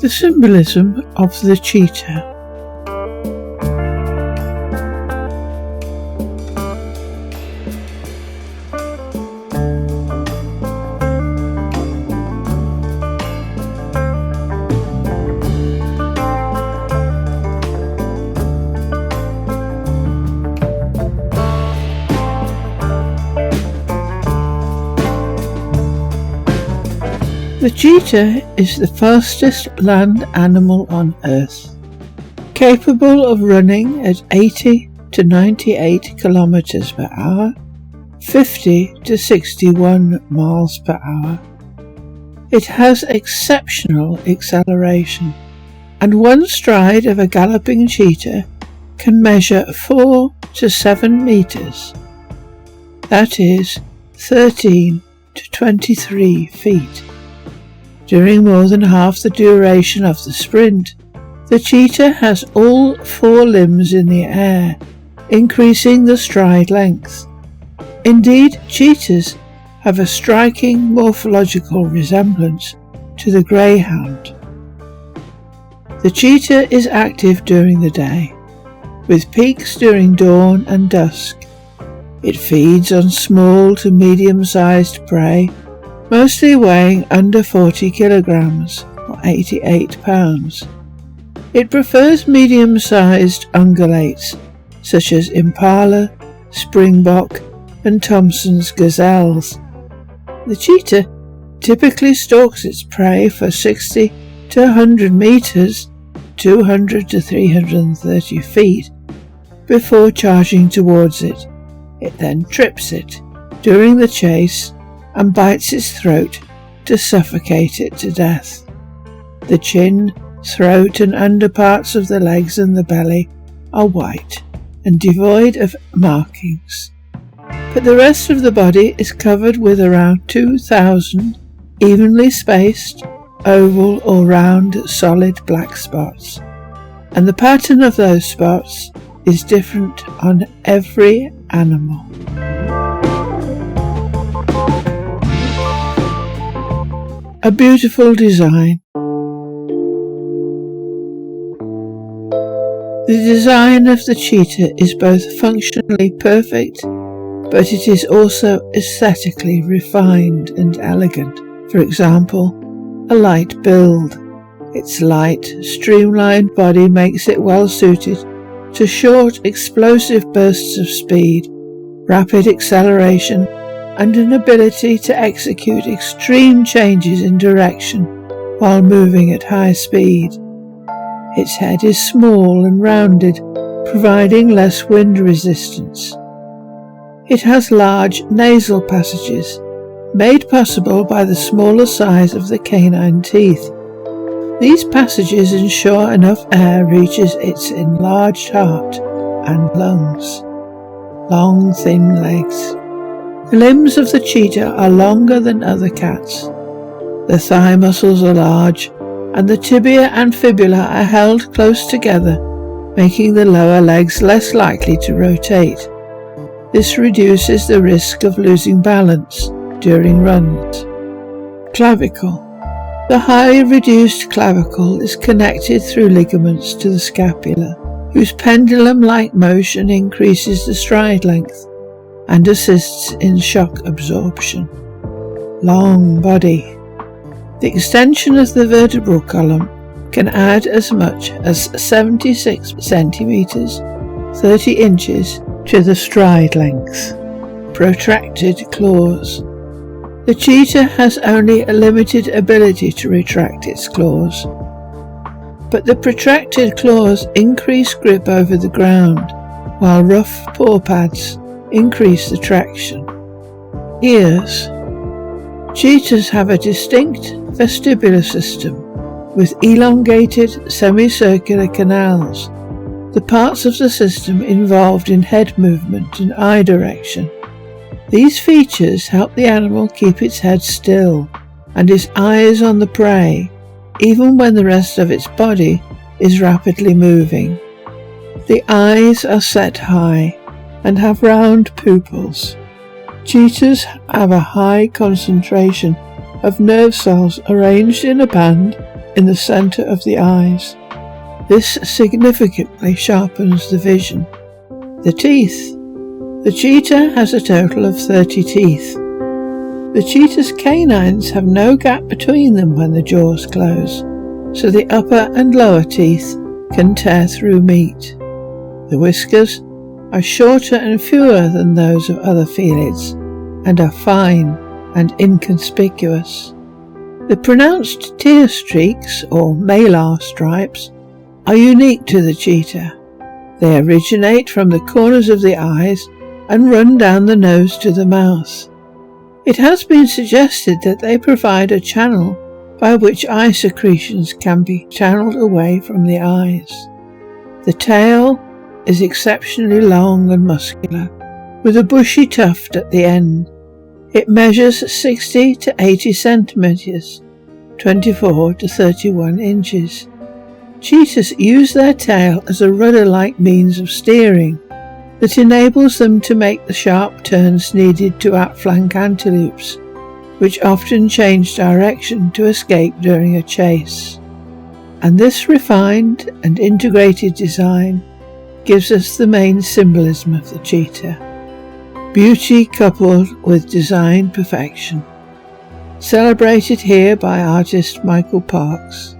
The symbolism of the cheetah. The cheetah is the fastest land animal on Earth, capable of running at 80 to 98 kilometers per hour, 50 to 61 miles per hour. It has exceptional acceleration, and one stride of a galloping cheetah can measure 4 to 7 meters. That is 13 to 23 feet. During more than half the duration of the sprint, the cheetah has all 4 limbs in the air, increasing the stride length. Indeed, cheetahs have a striking morphological resemblance to the greyhound. The cheetah is active during the day, with peaks during dawn and dusk. It feeds on small to medium-sized prey, mostly weighing under 40 kilograms or 88 pounds. It prefers medium-sized ungulates such as impala, springbok and Thompson's gazelles. The cheetah typically stalks its prey for 60 to 100 meters, 200 to 330 feet, before charging towards it. It then trips it during the chase and bites its throat to suffocate it to death. The chin, throat and underparts of the legs and the belly are white and devoid of markings, but the rest of the body is covered with around 2,000 evenly spaced, oval or round solid black spots, and the pattern of those spots is different on every animal. A beautiful design. The design of the cheetah is both functionally perfect, but it is also aesthetically refined and elegant. For example, a light build. Its light, streamlined body makes it well suited to short, explosive bursts of speed, rapid acceleration, and an ability to execute extreme changes in direction while moving at high speed. Its head is small and rounded, providing less wind resistance. It has large nasal passages, made possible by the smaller size of the canine teeth. These passages ensure enough air reaches its enlarged heart and lungs. Long, thin legs. The limbs of the cheetah are longer than other cats. The thigh muscles are large, and the tibia and fibula are held close together, making the lower legs less likely to rotate. This reduces the risk of losing balance during runs. Clavicle. The high reduced clavicle is connected through ligaments to the scapula, whose pendulum-like motion increases the stride length and assists in shock absorption. Long body. The extension of the vertebral column can add as much as 76 centimeters, 30 inches to the stride length. Protracted claws. The cheetah has only a limited ability to retract its claws, but the protracted claws increase grip over the ground, while rough paw pads increase the traction. Ears. Cheetahs have a distinct vestibular system with elongated semicircular canals, the parts of the system involved in head movement and eye direction. These features help the animal keep its head still and its eyes on the prey, even when the rest of its body is rapidly moving. The eyes are set high and have round pupils. Cheetahs have a high concentration of nerve cells arranged in a band in the centre of the eyes. This significantly sharpens the vision. The teeth. The cheetah has a total of 30 teeth. The cheetah's canines have no gap between them when the jaws close, so the upper and lower teeth can tear through meat. The whiskers are shorter and fewer than those of other felids, and are fine and inconspicuous. The pronounced tear streaks, or malar stripes, are unique to the cheetah. They originate from the corners of the eyes and run down the nose to the mouth. It has been suggested that they provide a channel by which eye secretions can be channeled away from the eyes. The tail is exceptionally long and muscular, with a bushy tuft at the end. It measures 60 to 80 centimetres, 24 to 31 inches. Cheetahs use their tail as a rudder-like means of steering that enables them to make the sharp turns needed to outflank antelopes, which often change direction to escape during a chase. And this refined and integrated design gives us the main symbolism of the cheetah. Beauty coupled with design perfection, celebrated here by artist Michael Parks.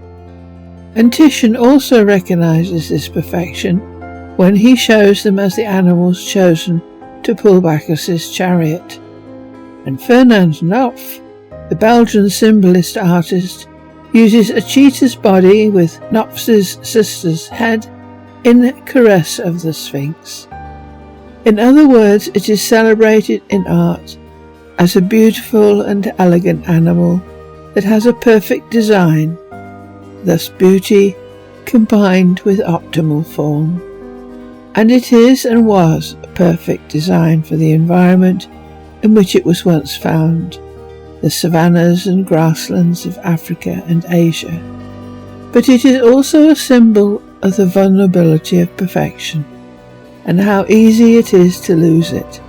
And Titian also recognises this perfection when he shows them as the animals chosen to pull Bacchus's chariot. And Fernand Khnopff, the Belgian symbolist artist, uses a cheetah's body with Khnopff's sister's head in caress of the Sphinx. In other words, it is celebrated in art as a beautiful and elegant animal that has a perfect design, thus beauty combined with optimal form. And it is and was a perfect design for the environment in which it was once found, the savannas and grasslands of Africa and Asia. But it is also a symbol of the vulnerability of perfection, and how easy it is to lose it.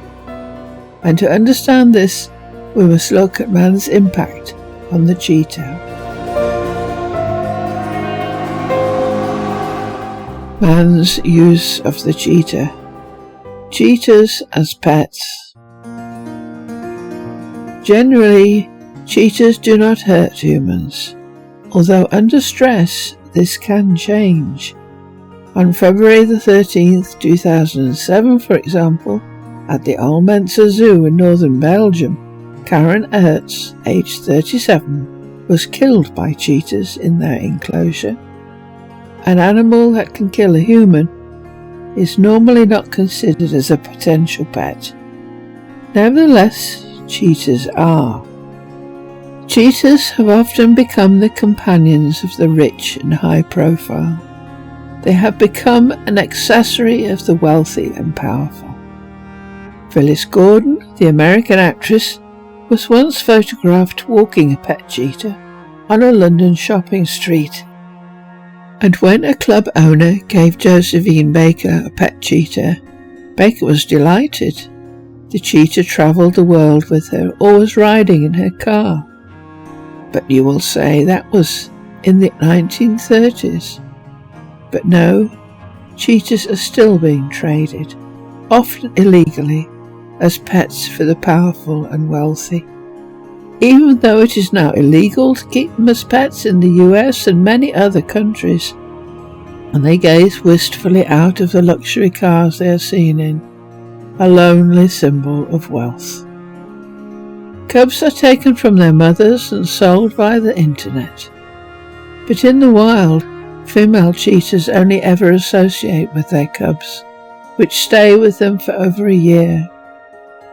And to understand this, we must look at man's impact on the cheetah. Man's use of the cheetah. Cheetahs as pets. Generally, cheetahs do not hurt humans, although under stress this can change. On February the 13th, 2007, for example, at the Almensa Zoo in northern Belgium, Karen Ertz, aged 37, was killed by cheetahs in their enclosure. An animal that can kill a human is normally not considered as a potential pet. Nevertheless, cheetahs are. Cheetahs have often become the companions of the rich and high profile. They have become an accessory of the wealthy and powerful. Phyllis Gordon, the American actress, was once photographed walking a pet cheetah on a London shopping street. And when a club owner gave Josephine Baker a pet cheetah, Baker was delighted. The cheetah travelled the world with her, always riding in her car. But you will say that was in the 1930s. But no, cheetahs are still being traded, often illegally, as pets for the powerful and wealthy. Even though it is now illegal to keep them as pets in the US and many other countries, and they gaze wistfully out of the luxury cars they are seen in, a lonely symbol of wealth. Cubs are taken from their mothers and sold via the internet. But in the wild, female cheetahs only ever associate with their cubs, which stay with them for over a year.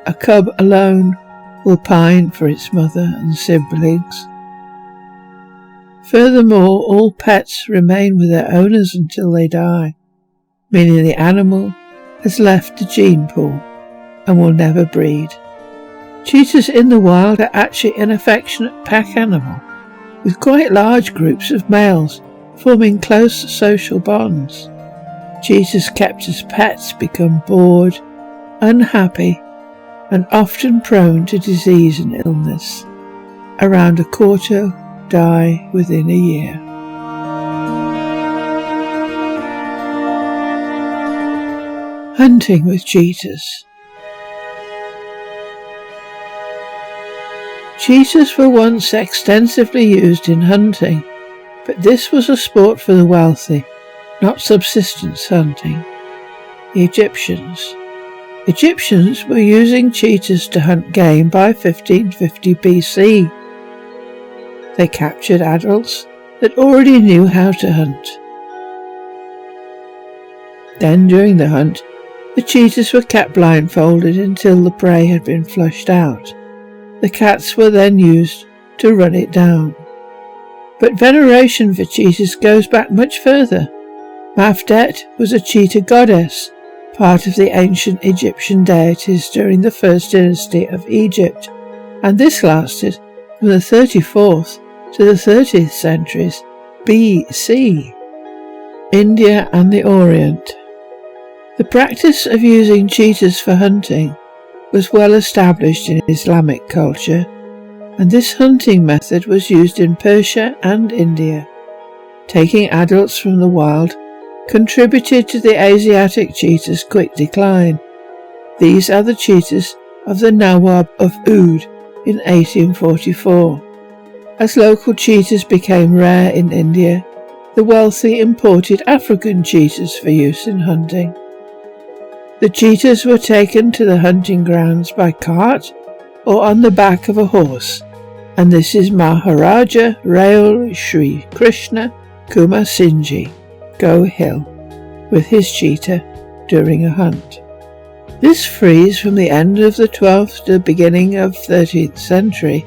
A cub alone will pine for its mother and siblings. Furthermore, all pets remain with their owners until they die, meaning the animal has left the gene pool and will never breed. Cheetahs in the wild are actually an affectionate pack animal, with quite large groups of males forming close social bonds. Cheetahs kept as pets become bored, unhappy, and often prone to disease and illness. Around a quarter die within a year. Hunting with cheetahs. Cheetahs were once extensively used in hunting, but this was a sport for the wealthy, not subsistence hunting. The Egyptians were using cheetahs to hunt game by 1550 BC. They captured adults that already knew how to hunt. Then, during the hunt, the cheetahs were kept blindfolded until the prey had been flushed out. The cats were then used to run it down. But veneration for cheetahs goes back much further. Mafdet was a cheetah goddess, part of the ancient Egyptian deities during the first dynasty of Egypt, and this lasted from the 34th to the 30th centuries BC. India and the Orient. The practice of using cheetahs for hunting was well established in Islamic culture, and this hunting method was used in Persia and India. Taking adults from the wild contributed to the Asiatic cheetah's quick decline. These are the cheetahs of the Nawab of Oud in 1844. As local cheetahs became rare in India, the wealthy imported African cheetahs for use in hunting. The cheetahs were taken to the hunting grounds by cart or on the back of a horse, and this is Maharaja Rail Shri Krishna Kumar Singhji, Go Hill, with his cheetah during a hunt. This frieze from the end of the 12th to the beginning of 13th century,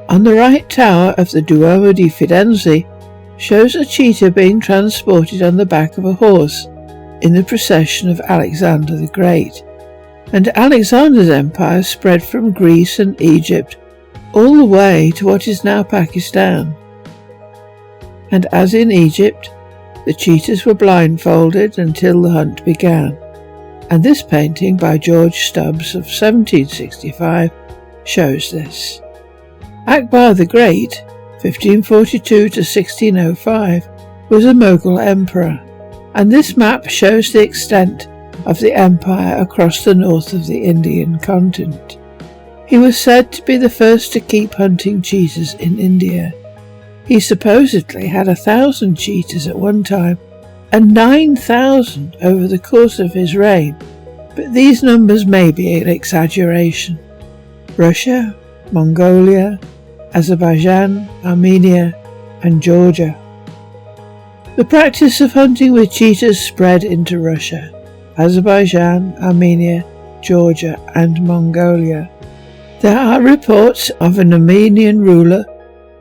on the right tower of the Duomo di Firenze, shows a cheetah being transported on the back of a horse in the procession of Alexander the Great, and Alexander's empire spread from Greece and Egypt all the way to what is now Pakistan. And as in Egypt, the cheetahs were blindfolded until the hunt began, and this painting by George Stubbs of 1765 shows this. Akbar the Great, 1542 to 1605, was a Mughal emperor, and this map shows the extent of the empire across the north of the Indian continent. He was said to be the first to keep hunting cheetahs in India. He supposedly had 1,000 cheetahs at one time and 9,000 over the course of his reign, but these numbers may be an exaggeration. Russia, Mongolia, Azerbaijan, Armenia, and Georgia. The practice of hunting with cheetahs spread into Russia, Azerbaijan, Armenia, Georgia, and Mongolia. There are reports of an Armenian ruler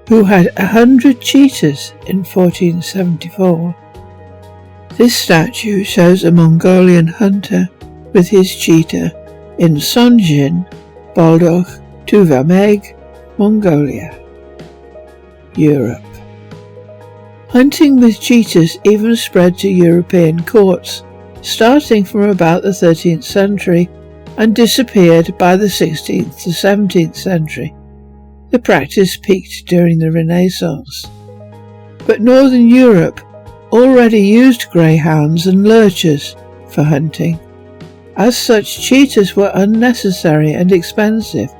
who had 100 cheetahs in 1474. This statue shows a Mongolian hunter with his cheetah in Sonjin, Boldog, Tuvameg, Mongolia. Europe. Hunting with cheetahs even spread to European courts, starting from about the 13th century and disappeared by the 16th to 17th century. The practice peaked during the Renaissance. But Northern Europe already used greyhounds and lurchers for hunting. As such, cheetahs were unnecessary and expensive,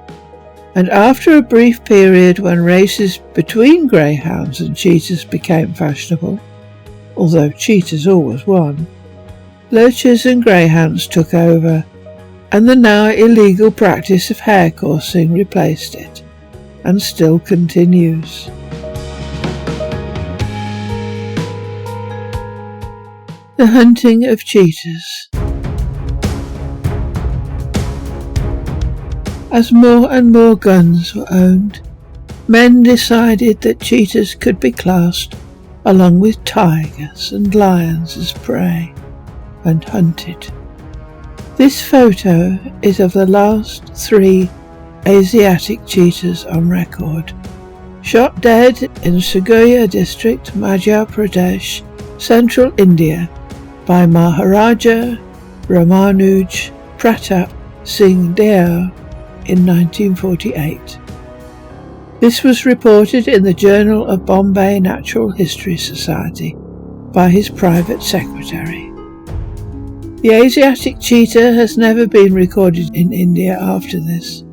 and after a brief period when races between greyhounds and cheetahs became fashionable, although cheetahs always won, lurchers and greyhounds took over, and the now illegal practice of hare coursing replaced it, and still continues. The hunting of cheetahs. As more and more guns were owned, men decided that cheetahs could be classed along with tigers and lions as prey, and hunted. This photo is of the last 3 Asiatic cheetahs on record, shot dead in Suguya district, Madhya Pradesh, central India, by Maharaja Ramanuj Pratap Singh Deo in 1948. This was reported in the Journal of Bombay Natural History Society by his private secretary. The Asiatic cheetah has never been recorded in India after this,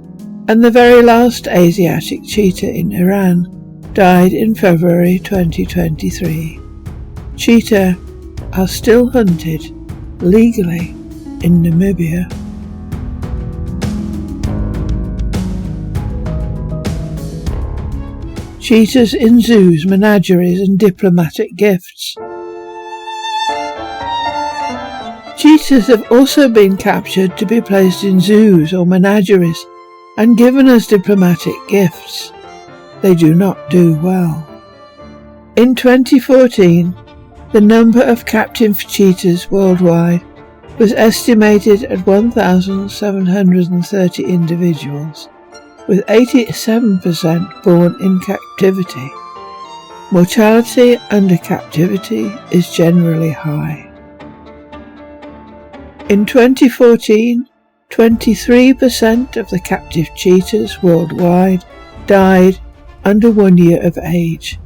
and the very last Asiatic cheetah in Iran died in February 2023. Cheetah are still hunted legally in Namibia. Cheetahs in zoos, menageries and diplomatic gifts. Cheetahs have also been captured to be placed in zoos or menageries and given as diplomatic gifts. They do not do well. In 2014, the number of captive cheetahs worldwide was estimated at 1,730 individuals, with 87% born in captivity. Mortality under captivity is generally high. In 2014, 23% of the captive cheetahs worldwide died under 1 year of age,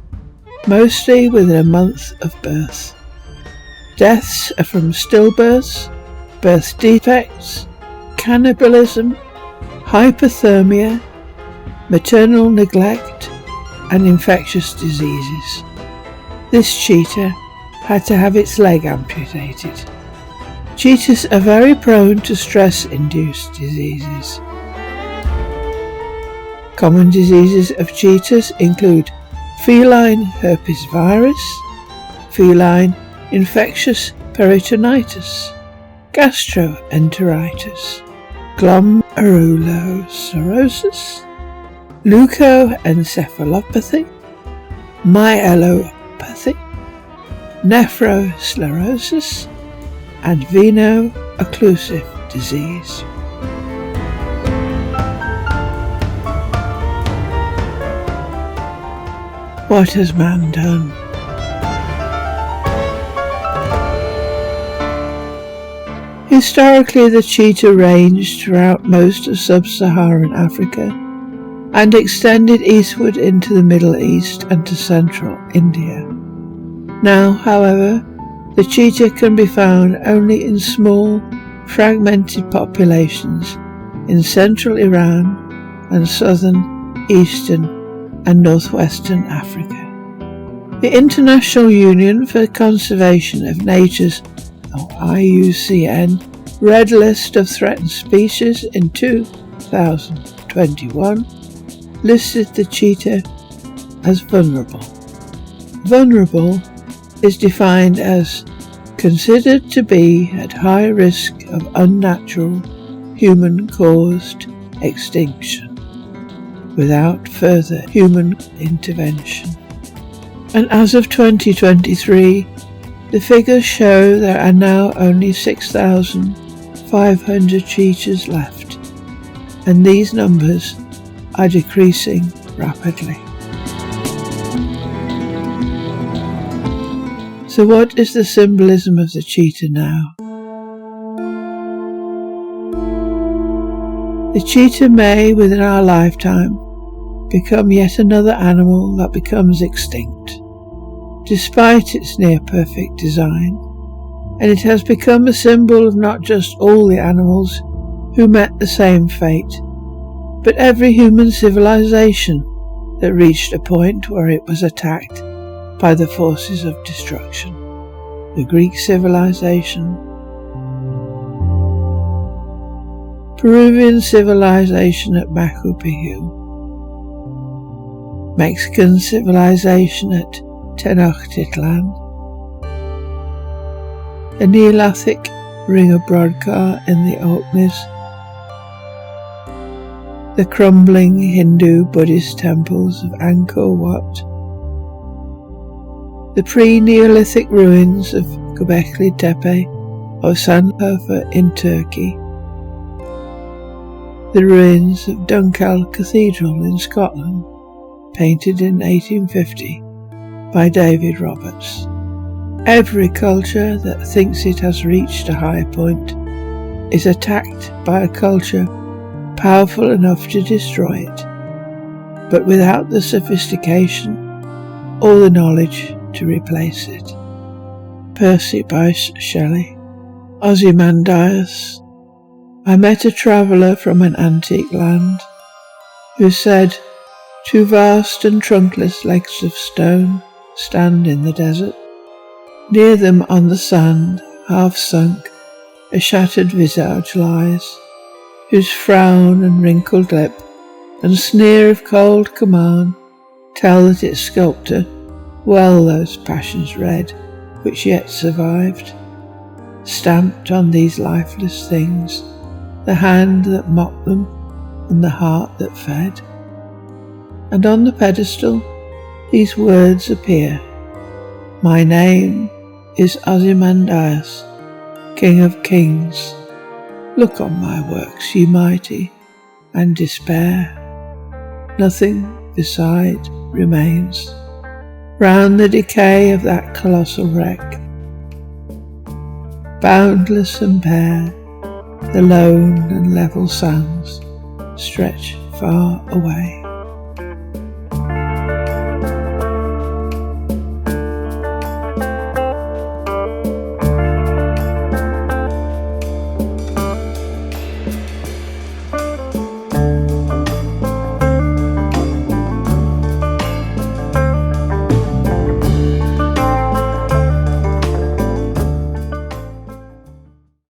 mostly within a month of birth. Deaths are from stillbirths, birth defects, cannibalism, hypothermia, maternal neglect, and infectious diseases. This cheetah had to have its leg amputated. Cheetahs are very prone to stress-induced diseases. Common diseases of cheetahs include feline herpes virus, feline infectious peritonitis, gastroenteritis, glomerulosclerosis, leukoencephalopathy, myelopathy, nephrosclerosis, and veno-occlusive disease. What has man done? Historically, the cheetah ranged throughout most of sub-Saharan Africa and extended eastward into the Middle East and to central India. Now, however, the cheetah can be found only in small, fragmented populations in central Iran and southern, eastern and northwestern Africa. The International Union for Conservation of Nature's IUCN Red List of Threatened Species in 2021 listed the cheetah as vulnerable. Vulnerable is defined as considered to be at high risk of unnatural, human-caused extinction without further human intervention. And as of 2023, the figures show there are now only 6,500 cheetahs left, and these numbers are decreasing rapidly. So what is the symbolism of the cheetah now? The cheetah may, within our lifetime, become yet another animal that becomes extinct, despite its near-perfect design, and it has become a symbol of not just all the animals who met the same fate, but every human civilization that reached a point where it was attacked by the forces of destruction. The Greek civilization, Peruvian civilization at Machu Picchu, Mexican civilization at Tenochtitlan, the Neolithic ring of Brodkar in the Orkneys, the crumbling Hindu-Buddhist temples of Angkor Wat, the pre-Neolithic ruins of Göbekli Tepe of Sankofa in Turkey, the ruins of Dunkeld Cathedral in Scotland, painted in 1850 by David Roberts. Every culture that thinks it has reached a high point is attacked by a culture powerful enough to destroy it, but without the sophistication or the knowledge to replace it. Percy Bysshe Shelley, Ozymandias. I met a traveller from an antique land, who said, 2 vast and trunkless legs of stone stand in the desert. Near them on the sand, half sunk, a shattered visage lies, whose frown and wrinkled lip and sneer of cold command tell that its sculptor well those passions read which yet survived. Stamped on these lifeless things the hand that mocked them and the heart that fed. And on the pedestal these words appear, my name is Ozymandias, King of Kings. Look on my works, ye mighty, and despair. Nothing beside remains. Round the decay of that colossal wreck, boundless and bare, the lone and level sands stretch far away.